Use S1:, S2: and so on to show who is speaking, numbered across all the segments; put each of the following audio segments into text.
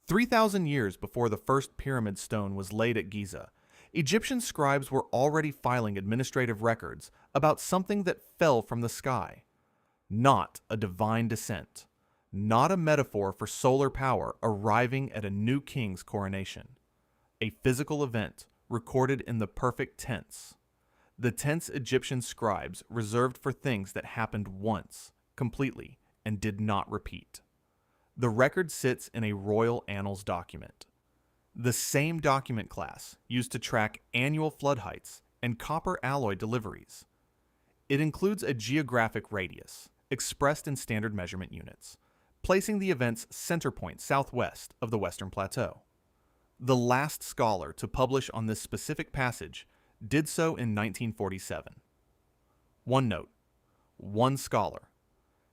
S1: 3,000 years before the first pyramid stone was laid at Giza, Egyptian scribes were already filing administrative records about something that fell from the sky. Not a divine descent. Not a metaphor for solar power arriving at a new king's coronation. A physical event recorded in the perfect tense. The tense Egyptian scribes reserved for things that happened once, completely, and did not repeat. The record sits in a royal annals document. The same document class used to track annual flood heights and copper alloy deliveries. It includes a geographic radius, expressed in standard measurement units, placing the event's center point southwest of the Western Plateau. The last scholar to publish on this specific passage did so in 1947. One note, one scholar.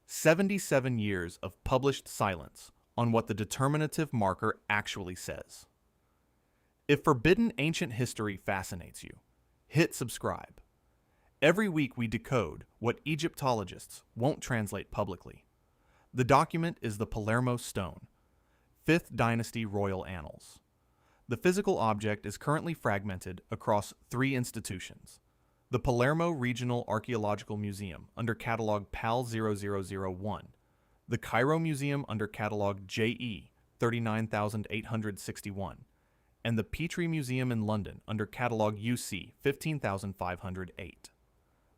S1: 77 years of published silence on what the determinative marker actually says. If forbidden ancient history fascinates you, hit subscribe. Every week we decode what Egyptologists won't translate publicly. The document is the Palermo Stone, 5th Dynasty Royal Annals. The physical object is currently fragmented across 3 institutions. The Palermo Regional Archaeological Museum under catalog PAL 0001, the Cairo Museum under catalog JE 39861, and the Petrie Museum in London under catalog UC 15508.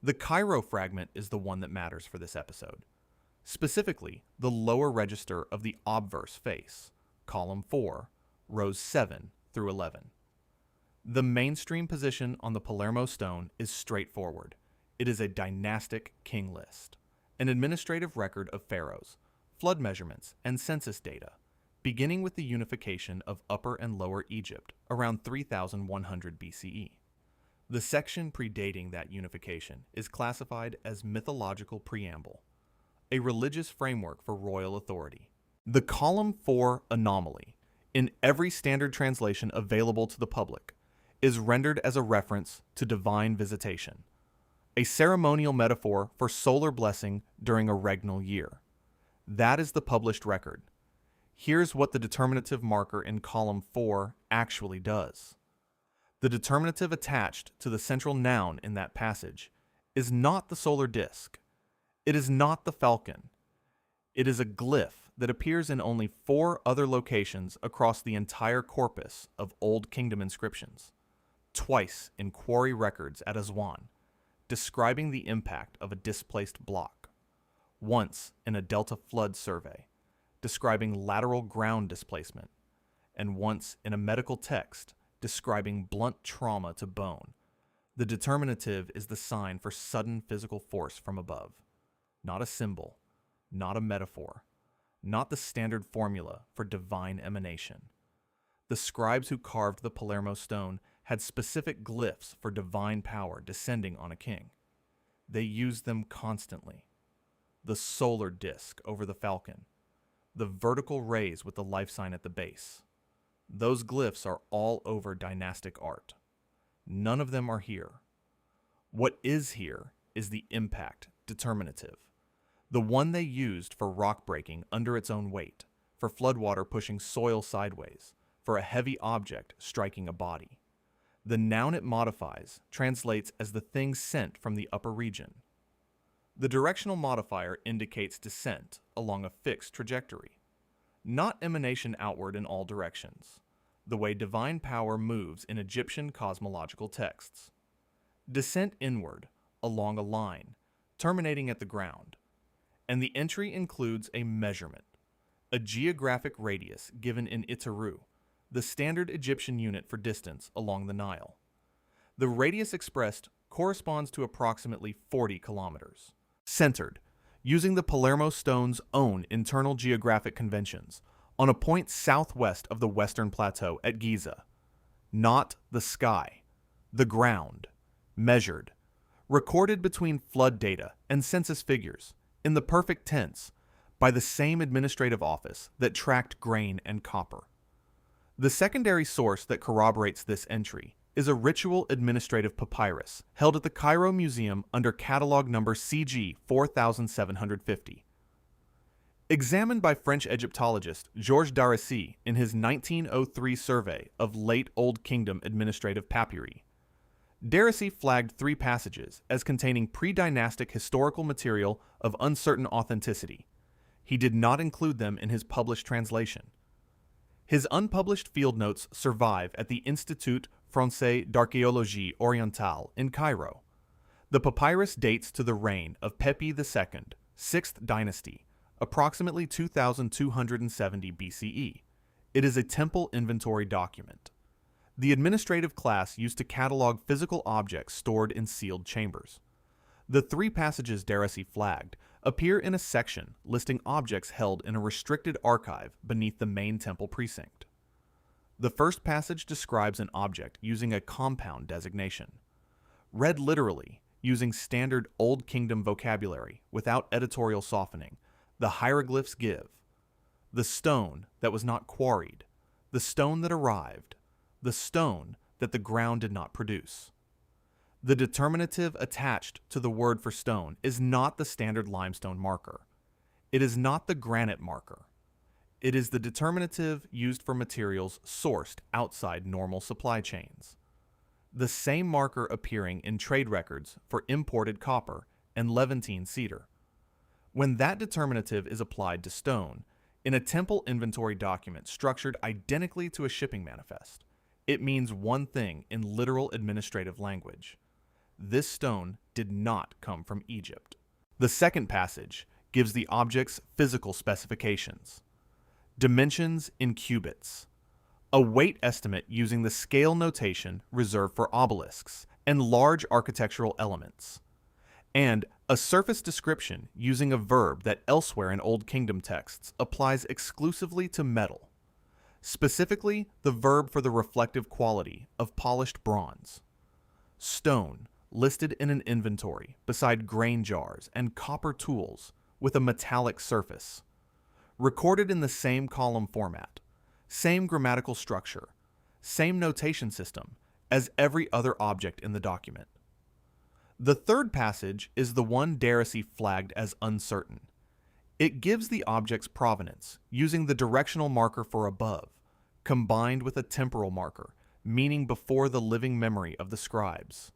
S1: The Cairo fragment is the one that matters for this episode. Specifically, the lower register of the obverse face, column 4, rows 7 through 11. The mainstream position on the Palermo stone is straightforward. It is a dynastic king list, an administrative record of pharaohs, flood measurements, and census data, beginning with the unification of Upper and Lower Egypt around 3100 BCE. The section predating that unification is classified as mythological preamble, a religious framework for royal authority. The column 4 anomaly, in every standard translation available to the public, is rendered as a reference to divine visitation, a ceremonial metaphor for solar blessing during a regnal year. That is the published record. Here's what the determinative marker in column 4 actually does. The determinative attached to the central noun in that passage is not the solar disk. It is not the falcon. It is a glyph that appears in only 4 other locations across the entire corpus of Old Kingdom inscriptions. Twice in quarry records at Aswan, describing the impact of a displaced block. Once in a delta flood survey, describing lateral ground displacement. And once in a medical text, describing blunt trauma to bone. The determinative is the sign for sudden physical force from above. Not a symbol, not a metaphor, not the standard formula for divine emanation. The scribes who carved the Palermo stone had specific glyphs for divine power descending on a king. They used them constantly. The solar disk over the falcon, the vertical rays with the life sign at the base. Those glyphs are all over dynastic art. None of them are here. What is here is the impact determinative, the one they used for rock breaking under its own weight, for floodwater pushing soil sideways, for a heavy object striking a body. The noun it modifies translates as the thing sent from the upper region. The directional modifier indicates descent along a fixed trajectory, not emanation outward in all directions, the way divine power moves in Egyptian cosmological texts. Descent inward, along a line, terminating at the ground, and the entry includes a measurement, a geographic radius given in Itaru, the standard Egyptian unit for distance along the Nile. The radius expressed corresponds to approximately 40 kilometers. Centered, using the Palermo stone's own internal geographic conventions, on a point southwest of the Western Plateau at Giza. Not the sky, the ground, measured, recorded between flood data and census figures, in the perfect tense, by the same administrative office that tracked grain and copper. The secondary source that corroborates this entry is a ritual administrative papyrus held at the Cairo Museum under catalog number CG 4750. Examined by French Egyptologist Georges Daressy in his 1903 survey of late Old Kingdom administrative papyri, Daressy flagged 3 passages as containing pre-dynastic historical material of uncertain authenticity. He did not include them in his published translation. His unpublished field notes survive at the Institut Français d'Archéologie Orientale in Cairo. The papyrus dates to the reign of Pepi II, 6th dynasty, approximately 2270 BCE. It is a temple inventory document. The administrative class used to catalog physical objects stored in sealed chambers. The 3 passages Daressy flagged appear in a section listing objects held in a restricted archive beneath the main temple precinct. The first passage describes an object using a compound designation. Read literally, using standard Old Kingdom vocabulary without editorial softening, the hieroglyphs give: the stone that was not quarried, the stone that arrived, the stone that the ground did not produce. The determinative attached to the word for stone is not the standard limestone marker. It is not the granite marker. It is the determinative used for materials sourced outside normal supply chains. The same marker appearing in trade records for imported copper and Levantine cedar. When that determinative is applied to stone, in a temple inventory document structured identically to a shipping manifest, it means one thing in literal administrative language: this stone did not come from Egypt. The second passage gives the object's physical specifications. Dimensions in cubits. A weight estimate using the scale notation reserved for obelisks and large architectural elements. And a surface description using a verb that elsewhere in Old Kingdom texts applies exclusively to metal. Specifically, the verb for the reflective quality of polished bronze. Stone, listed in an inventory beside grain jars and copper tools with a metallic surface. Recorded in the same column format, same grammatical structure, same notation system as every other object in the document. The third passage is the one Daressy flagged as uncertain. It gives the object's provenance using the directional marker for above, combined with a temporal marker, meaning before the living memory of the scribes.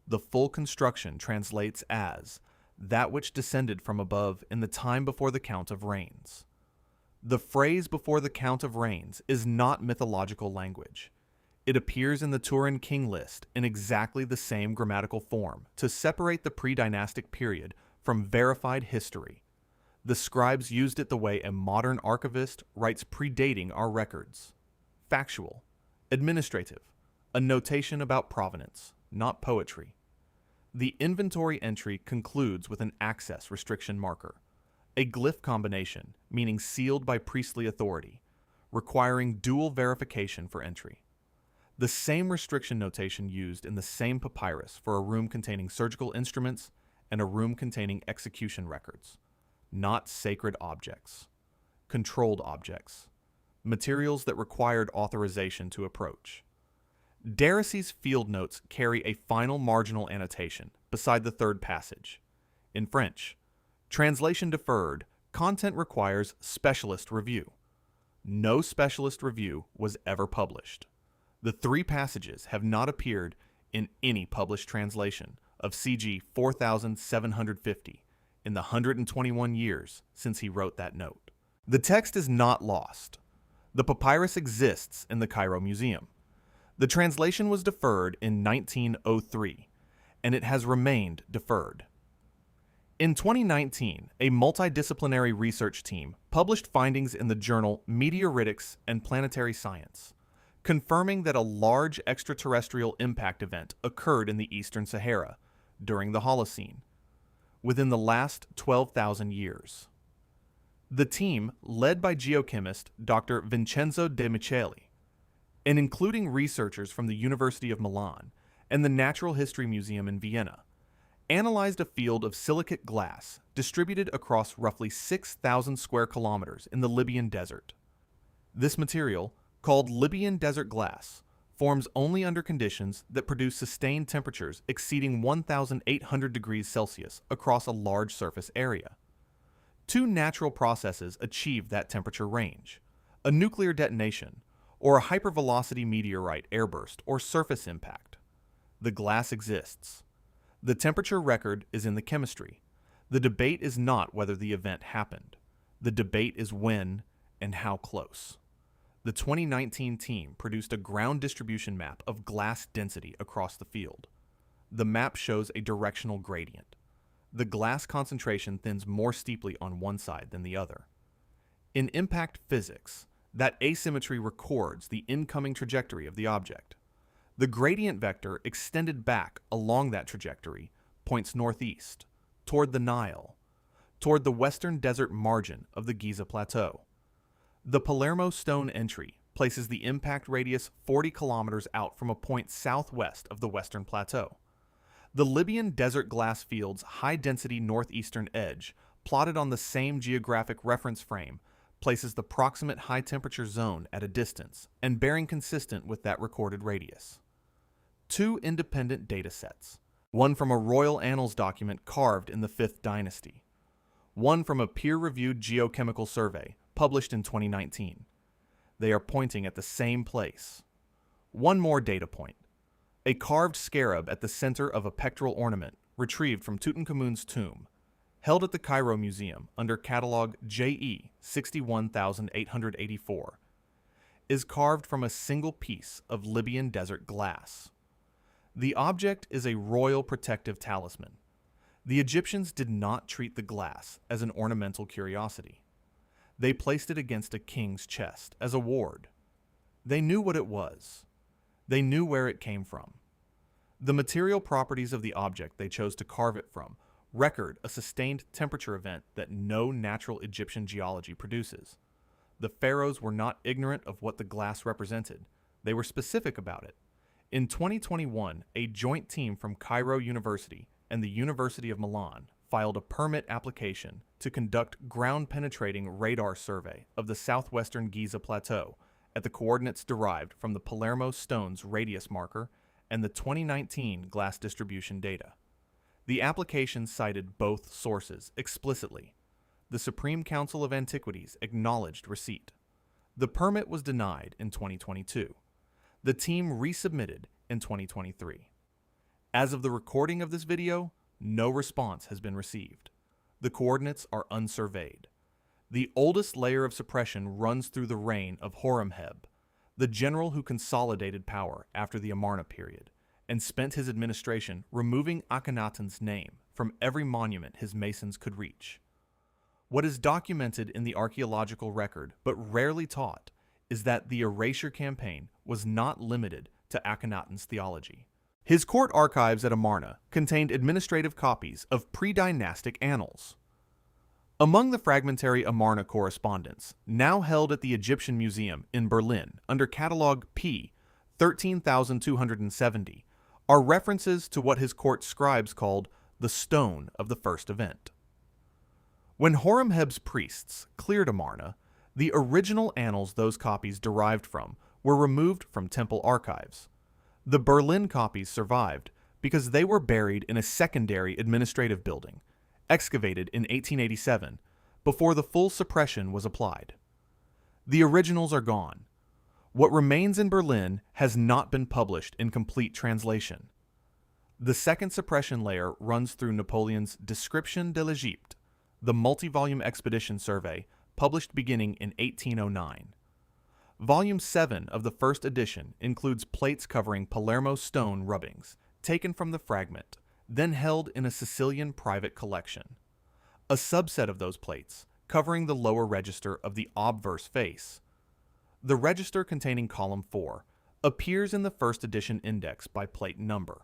S1: The full construction translates as that which descended from above in the time before the count of rains. The phrase before the count of rains is not mythological language. It appears in the Turin king list in exactly the same grammatical form to separate the pre-dynastic period from verified history. The scribes used it the way a modern archivist writes predating our records. Factual, administrative, a notation about provenance, not poetry. The inventory entry concludes with an access restriction marker, a glyph combination meaning sealed by priestly authority, requiring dual verification for entry. The same restriction notation used in the same papyrus for a room containing surgical instruments and a room containing execution records. Not sacred objects. Controlled objects. Materials that required authorization to approach. Daressy's field notes carry a final marginal annotation beside the third passage. In French, translation deferred, content requires specialist review. No specialist review was ever published. The 3 passages have not appeared in any published translation of CG 4750 in the 121 years since he wrote that note. The text is not lost. The papyrus exists in the Cairo Museum. The translation was deferred in 1903, and it has remained deferred. In 2019, a multidisciplinary research team published findings in the journal Meteoritics and Planetary Science, confirming that a large extraterrestrial impact event occurred in the Eastern Sahara during the Holocene, within the last 12,000 years. The team, led by geochemist Dr. Vincenzo De Micheli, and including researchers from the University of Milan and the Natural History Museum in Vienna, analyzed a field of silicate glass distributed across roughly 6,000 square kilometers in the Libyan desert. This material, called Libyan desert glass, forms only under conditions that produce sustained temperatures exceeding 1,800 degrees Celsius across a large surface area. Two natural processes achieved that temperature range: a nuclear detonation, or a hypervelocity meteorite airburst or surface impact. The glass exists. The temperature record is in the chemistry. The debate is not whether the event happened. The debate is when and how close. The 2019 team produced a ground distribution map of glass density across the field. The map shows a directional gradient. The glass concentration thins more steeply on one side than the other. In impact physics, that asymmetry records the incoming trajectory of the object. The gradient vector extended back along that trajectory points northeast, toward the Nile, toward the western desert margin of the Giza plateau. The Palermo stone entry places the impact radius 40 kilometers out from a point southwest of the western plateau. The Libyan desert glass field's high-density northeastern edge, plotted on the same geographic reference frame, places the proximate high-temperature zone at a distance and bearing consistent with that recorded radius. Two independent datasets, one from a royal annals document carved in the 5th dynasty, one from a peer-reviewed geochemical survey published in 2019. They are pointing at the same place. One more data point: a carved scarab at the center of a pectoral ornament retrieved from Tutankhamun's tomb, held at the Cairo Museum under catalog JE 61884, is carved from a single piece of Libyan desert glass. The object is a royal protective talisman. The Egyptians did not treat the glass as an ornamental curiosity. They placed it against a king's chest as a ward. They knew what it was. They knew where it came from. The material properties of the object they chose to carve it from record a sustained temperature event that no natural Egyptian geology produces. The pharaohs were not ignorant of what the glass represented. They were specific about it. In 2021, a joint team from Cairo University and the University of Milan filed a permit application to conduct ground-penetrating radar survey of the southwestern Giza plateau at the coordinates derived from the Palermo stone's radius marker and the 2019 glass distribution data. The application cited both sources explicitly. The Supreme Council of Antiquities acknowledged receipt. The permit was denied in 2022. The team resubmitted in 2023. As of the recording of this video, no response has been received. The coordinates are unsurveyed. The oldest layer of suppression runs through the reign of Horemheb, the general who consolidated power after the Amarna period, and spent his administration removing Akhenaten's name from every monument his masons could reach. What is documented in the archaeological record, but rarely taught, is that the erasure campaign was not limited to Akhenaten's theology. His court archives at Amarna contained administrative copies of pre-dynastic annals. Among the fragmentary Amarna correspondence, now held at the Egyptian Museum in Berlin under catalog P 13270, are references to what his court scribes called the stone of the first event. When Horemheb's priests cleared Amarna, the original annals those copies derived from were removed from temple archives. The Berlin copies survived because they were buried in a secondary administrative building, excavated in 1887, before the full suppression was applied. The originals are gone. What remains in Berlin has not been published in complete translation. The second suppression layer runs through Napoleon's Description de l'Egypte, the multi-volume expedition survey published beginning in 1809. Volume 7 of the first edition includes plates covering Palermo stone rubbings, taken from the fragment, then held in a Sicilian private collection. A subset of those plates, covering the lower register of the obverse face. The register containing column 4 appears in the first edition index by plate number.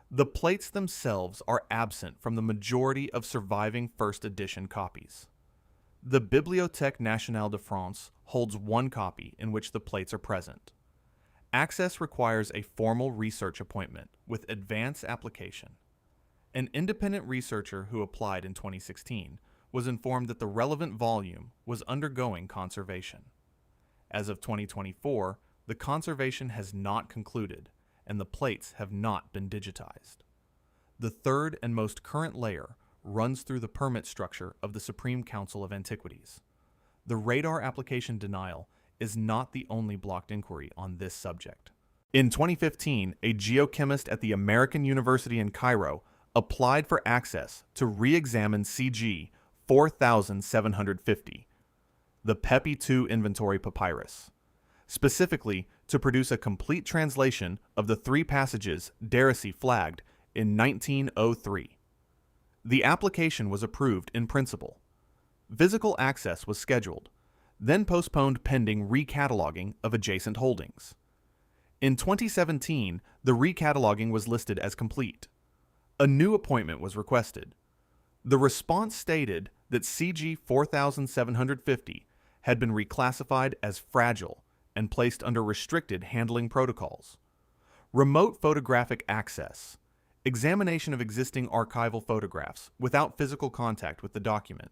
S1: The plates themselves are absent from the majority of surviving first edition copies. The Bibliothèque Nationale de France holds one copy in which the plates are present. Access requires a formal research appointment with advance application. An independent researcher who applied in 2016 was informed that the relevant volume was undergoing conservation. As of 2024, the conservation has not concluded, and the plates have not been digitized. The third and most current layer runs through the permit structure of the Supreme Council of Antiquities. The radar application denial is not the only blocked inquiry on this subject. In 2015, a geochemist at the American University in Cairo applied for access to re-examine CG 4750, the Pepi II inventory papyrus, specifically to produce a complete translation of the 3 passages Darcy flagged in 1903. The application was approved in principle. Physical access was scheduled, then postponed pending recataloguing of adjacent holdings. In 2017, the recataloguing was listed as complete. A new appointment was requested. The response stated that CG 4750 had been reclassified as fragile and placed under restricted handling protocols. Remote photographic access, examination of existing archival photographs without physical contact with the document,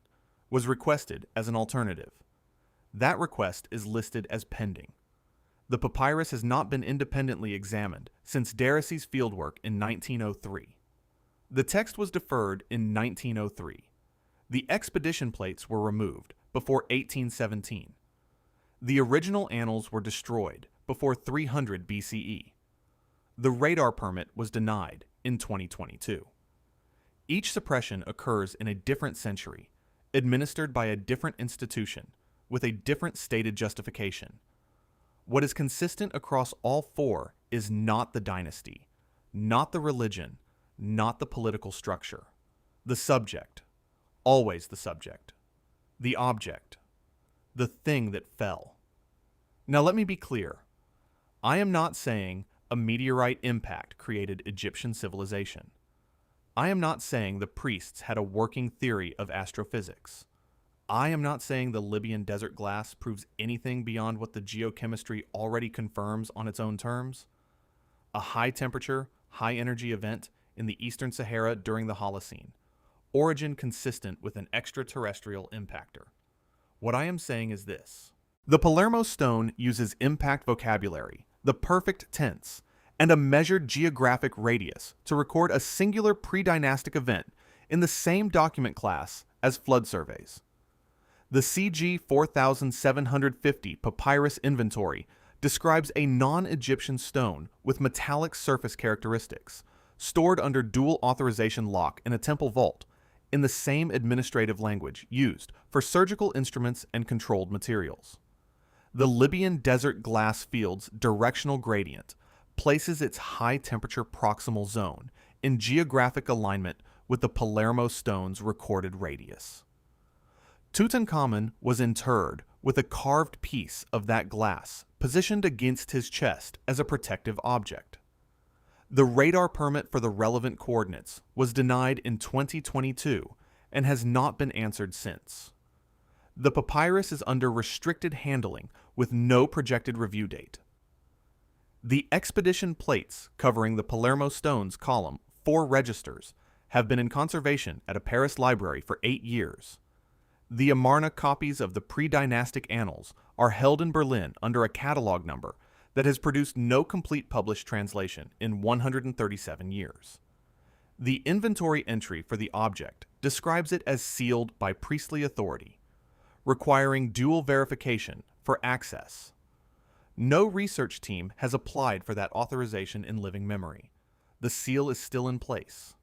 S1: was requested as an alternative. That request is listed as pending. The papyrus has not been independently examined since Darcy's fieldwork in 1903. The text was deferred in 1903. The expedition plates were removed before 1817. The original annals were destroyed before 300 BCE. The radar permit was denied in 2022. Each suppression occurs in a different century, administered by a different institution, with a different stated justification. What is consistent across all 4 is not the dynasty, not the religion, not the political structure. The subject, always the subject. The object, the thing that fell. Now let me be clear. I am not saying a meteorite impact created Egyptian civilization. I am not saying the priests had a working theory of astrophysics. I am not saying the Libyan desert glass proves anything beyond what the geochemistry already confirms on its own terms. A high-temperature, high-energy event in the Eastern Sahara during the Holocene. Origin consistent with an extraterrestrial impactor. What I am saying is this. The Palermo stone uses impact vocabulary, the perfect tense, and a measured geographic radius to record a singular pre-dynastic event in the same document class as flood surveys. The CG 4750 papyrus inventory describes a non-Egyptian stone with metallic surface characteristics, stored under dual authorization lock in a temple vault, in the same administrative language used for surgical instruments and controlled materials. The Libyan desert glass field's directional gradient places its high-temperature proximal zone in geographic alignment with the Palermo stone's recorded radius. Tutankhamun was interred with a carved piece of that glass positioned against his chest as a protective object. The radar permit for the relevant coordinates was denied in 2022 and has not been answered since. The papyrus is under restricted handling with no projected review date. The expedition plates covering the Palermo stones column 4 registers have been in conservation at a Paris library for 8 years. The Amarna copies of the pre-dynastic annals are held in Berlin under a catalog number that has produced no complete published translation in 137 years. The inventory entry for the object describes it as sealed by priestly authority, requiring dual verification for access. No research team has applied for that authorization in living memory. The seal is still in place.